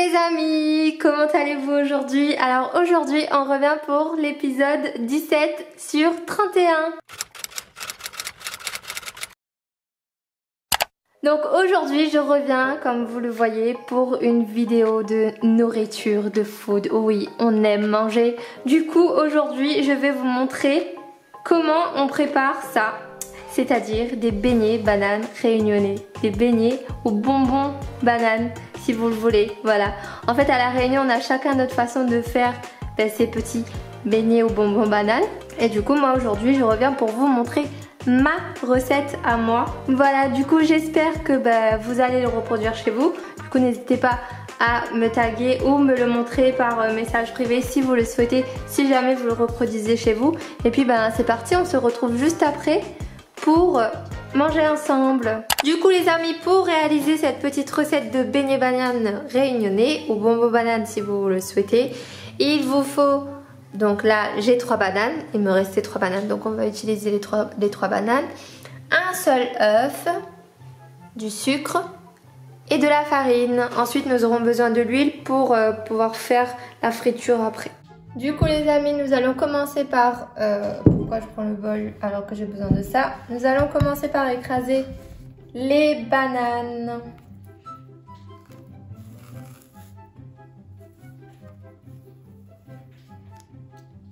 les amis, comment allez-vous aujourd'hui? Alors aujourd'hui on revient pour l'épisode 17 sur 31. Donc aujourd'hui je reviens comme vous le voyez pour une vidéo de nourriture, de food. Oui, on aime manger. Du coup aujourd'hui je vais vous montrer comment on prépare ça. C'est-à-dire des beignets bananes réunionnais. Des beignets aux bonbons bananes si vous le voulez. Voilà. En fait à la Réunion on a chacun notre façon de faire ces petits beignets aux bonbons bananes. Et du coup moi aujourd'hui je reviens pour vous montrer ma recette à moi. Voilà, du coup j'espère que vous allez le reproduire chez vous. Du coup n'hésitez pas à me taguer ou me le montrer par message privé si vous le souhaitez, si jamais vous le reproduisez chez vous. Et puis c'est parti, on se retrouve juste après pour manger ensemble. Du coup les amis, pour réaliser cette petite recette de beignets bananes réunionnais ou bonbons bananes si vous le souhaitez, il vous faut, donc là j'ai 3 bananes, il me restait 3 bananes, donc on va utiliser les 3 bananes, un seul œuf, du sucre et de la farine. Ensuite nous aurons besoin de l'huile pour pouvoir faire la friture après. Du coup les amis, nous allons commencer par, pourquoi je prends le bol alors que j'ai besoin de ça? Nous allons commencer par écraser les bananes.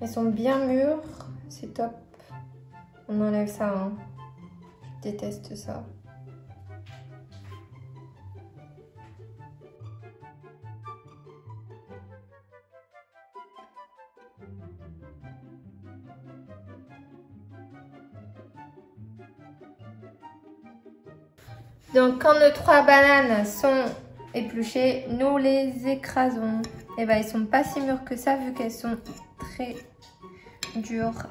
Elles sont bien mûres, c'est top. On enlève ça, hein. Je déteste ça. Donc quand nos 3 bananes sont épluchées, nous les écrasons. Et ils sont pas si mûres que ça vu qu'elles sont très dures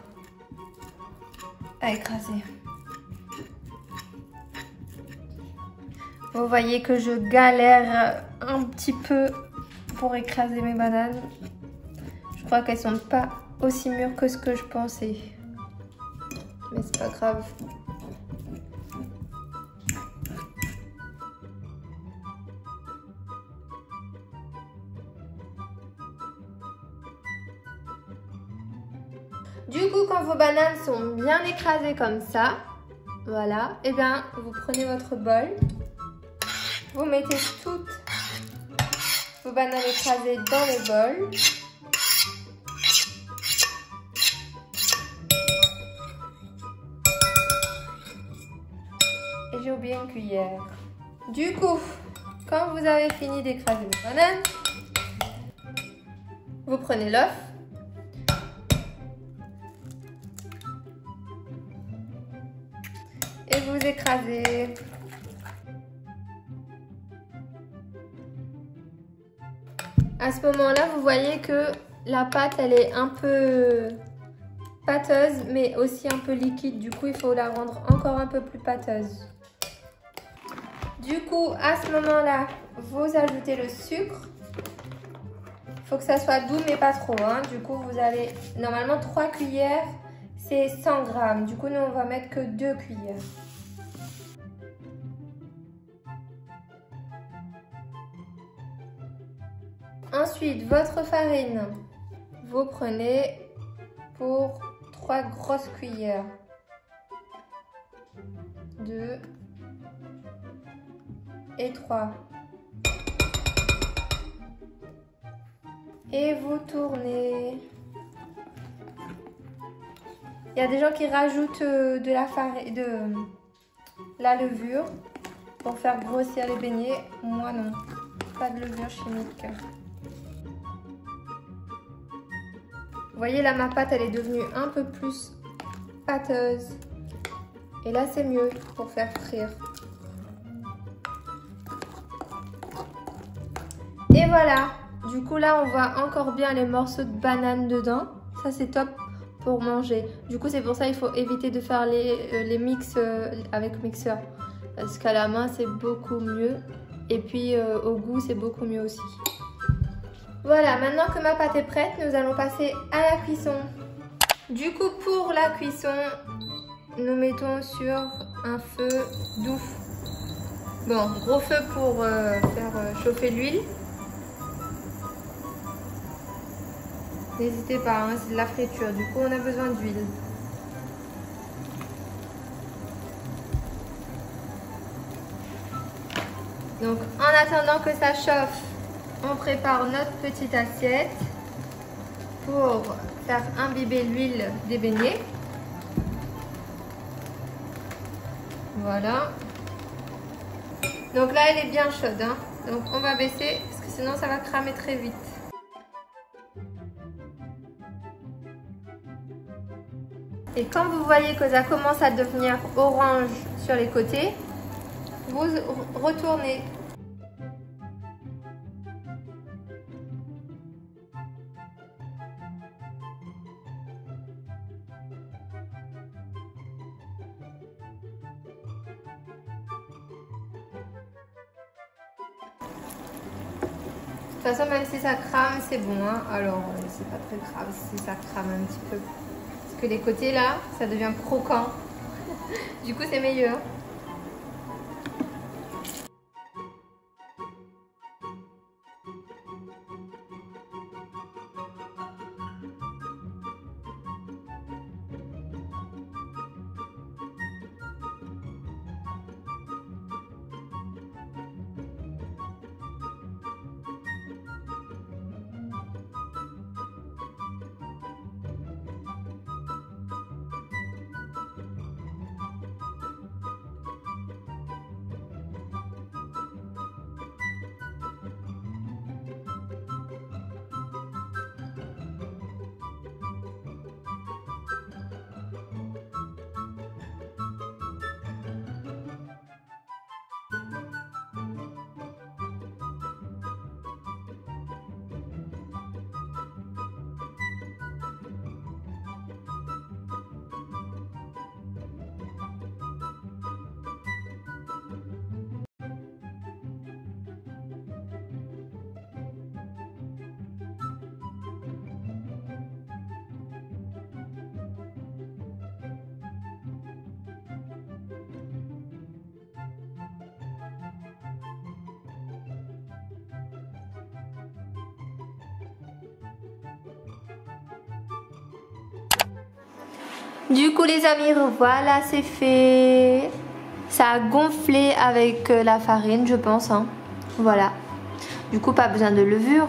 à écraser. Vous voyez que je galère un petit peu pour écraser mes bananes. Je crois qu'elles sont pas aussi mûres que ce que je pensais. Mais c'est pas grave. Du coup, quand vos bananes sont bien écrasées comme ça, voilà, et vous prenez votre bol, vous mettez toutes vos bananes écrasées dans le bol. Et j'ai oublié une cuillère. Du coup, quand vous avez fini d'écraser vos bananes, vous prenez l'œuf. Et vous écrasez. À ce moment-là, vous voyez que la pâte, elle est un peu pâteuse, mais aussi un peu liquide. Du coup, il faut la rendre encore un peu plus pâteuse. Du coup, à ce moment-là, vous ajoutez le sucre. Il faut que ça soit doux, mais pas trop, hein. Du coup, vous avez normalement 3 cuillères. C'est 100 grammes. Du coup, nous, on va mettre que 2 cuillères. Ensuite, votre farine, vous prenez pour 3 grosses cuillères. 2 et 3. Et vous tournez. Il y a des gens qui rajoutent de la farine, de la levure pour faire grossir les beignets. Moi non, pas de levure chimique. Vous voyez là, ma pâte elle est devenue un peu plus pâteuse. Et là c'est mieux pour faire frire. Et voilà, du coup là on voit encore bien les morceaux de banane dedans. Ça c'est top pour manger. Du coup c'est pour ça qu'il faut éviter de faire les mix avec mixeur. Parce qu'à la main c'est beaucoup mieux. Et puis au goût c'est beaucoup mieux aussi. Voilà, maintenant que ma pâte est prête, nous allons passer à la cuisson. Du coup pour la cuisson, nous mettons sur un feu doux. Bon, gros feu pour faire chauffer l'huile. N'hésitez pas, hein, c'est de la friture. Du coup, on a besoin d'huile. Donc, en attendant que ça chauffe, on prépare notre petite assiette pour faire imbiber l'huile des beignets. Voilà. Donc là, elle est bien chaude, hein. Donc on va baisser parce que sinon ça va cramer très vite. Et quand vous voyez que ça commence à devenir orange sur les côtés, vous retournez. De toute façon, même si ça crame, c'est bon, hein. Alors, c'est pas très grave si ça crame un petit peu. Parce que les côtés là, ça devient croquant. Du coup, c'est meilleur. Du coup les amis, voilà, c'est fait. Ça a gonflé avec la farine, je pense, hein. Voilà. Du coup, pas besoin de levure.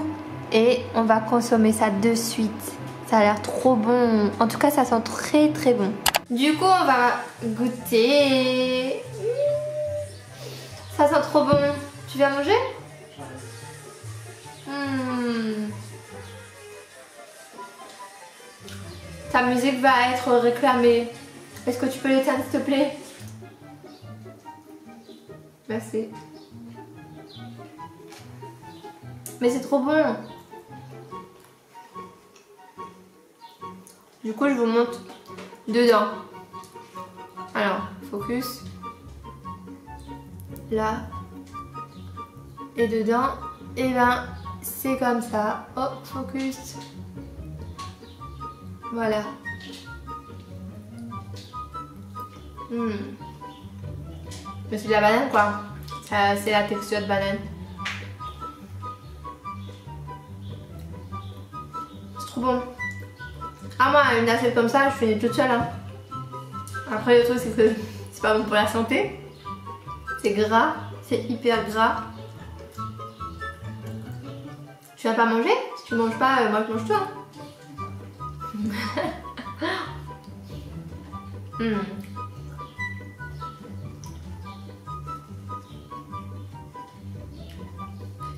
Et on va consommer ça de suite. Ça a l'air trop bon. En tout cas, ça sent très très bon. Du coup, on va goûter. Ça sent trop bon. Tu viens manger? Ta musique va être réclamée. Est-ce que tu peux l'éteindre s'il te plaît? Merci. Mais c'est trop bon. Du coup, je vous montre dedans. Alors, focus. Là. Et dedans, et ben, c'est comme ça. Oh, focus. Voilà. Mais c'est de la banane quoi. C'est la texture de banane. C'est trop bon. Ah moi, une assiette comme ça, je finis toute seule. Hein. Après le truc c'est que c'est pas bon pour la santé. C'est gras. C'est hyper gras. Tu vas pas manger? Si tu manges pas, moi je mange toi.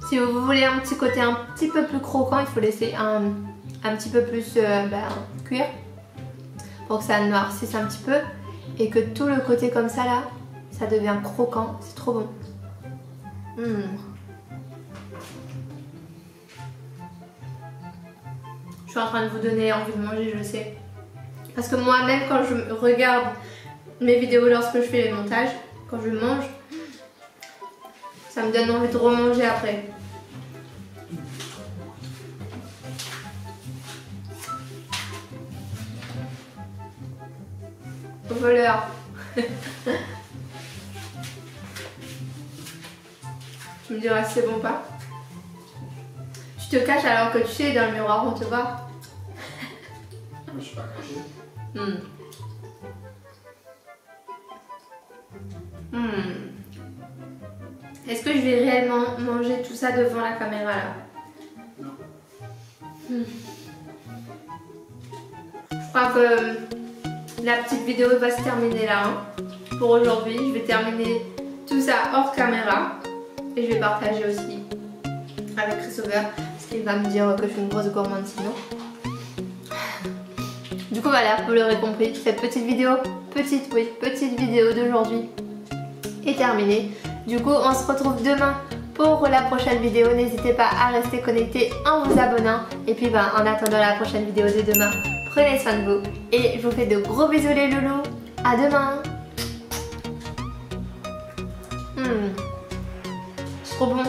Si vous voulez un petit côté un petit peu plus croquant, il faut laisser un petit peu plus cuire pour que ça noircisse un petit peu et que tout le côté comme ça là, ça devient croquant. C'est trop bon. Je suis en train de vous donner envie de manger, je sais. Parce que moi, même quand je regarde mes vidéos lorsque je fais les montages, quand je mange, ça me donne envie de remanger après. Voleur. Tu me diras si c'est bon ou pas. Tu te caches alors que tu sais, dans le miroir on te voit. Je me suis pas caché. Est-ce que je vais réellement manger tout ça devant la caméra là? Non. Je crois que la petite vidéo va se terminer là hein, pour aujourd'hui. Je vais terminer tout ça hors caméra et je vais partager aussi avec Christopher parce qu'il va me dire que je suis une grosse gourmande sinon. Du coup voilà, vous l'aurez compris, cette petite vidéo d'aujourd'hui est terminée. Du coup on se retrouve demain pour la prochaine vidéo. N'hésitez pas à rester connecté en vous abonnant. Et puis en attendant la prochaine vidéo de demain, prenez soin de vous. Et je vous fais de gros bisous les loulous. À demain. C'est trop bon.